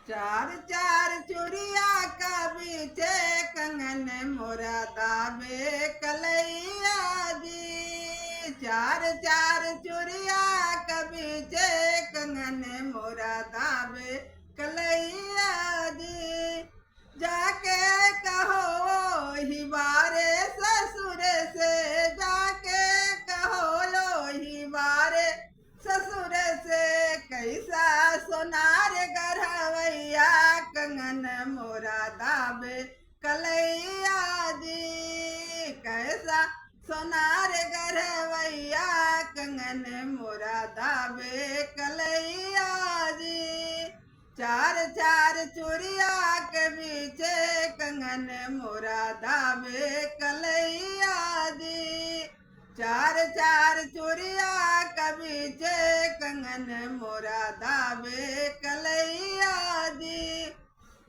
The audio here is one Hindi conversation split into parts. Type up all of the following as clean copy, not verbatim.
चार चार चूड़िया का बीचे कंगन मोरा दाबे कलैया जी। चार चार चूड़िया का बीचे कंगन मोरा दाबे कलैया जी। जाके कहो ही बारे ससुर से, जाके कहो लो ही बारे ससुर से, कैसा सोनार गढ़वैया कंगन मोरा दाबे कलैया जी। कैसा सोनार गढ़वैया कंगन मोरा दाबे कलैया जी। चार चार चूड़िया के बीचे कंगन मोरा दाबे कलैया जी। चार चार चूड़िया के बीचे कंगन मोरा दाबे कलैया जी।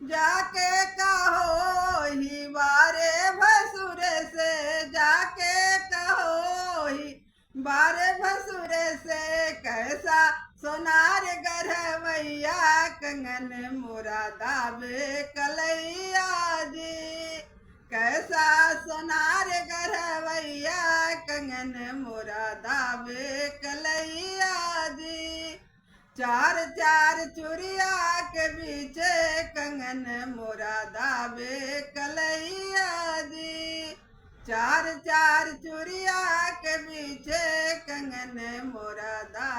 जाके कहो ही बारे भसुर से, जाके कहो ही बारे भसुर से, कैसा सोनार गढ़वैया कंगन मोरा दाबे कलैया जी। कैसा सोनार गढ़वैया कंगन मोरा दाबे कलैया जी। चार चार चूड़िया के बीचे कंगन मोरा दाबे कलैया जी। चार चार चूड़िया के बीचे कंगन मोरा दाबे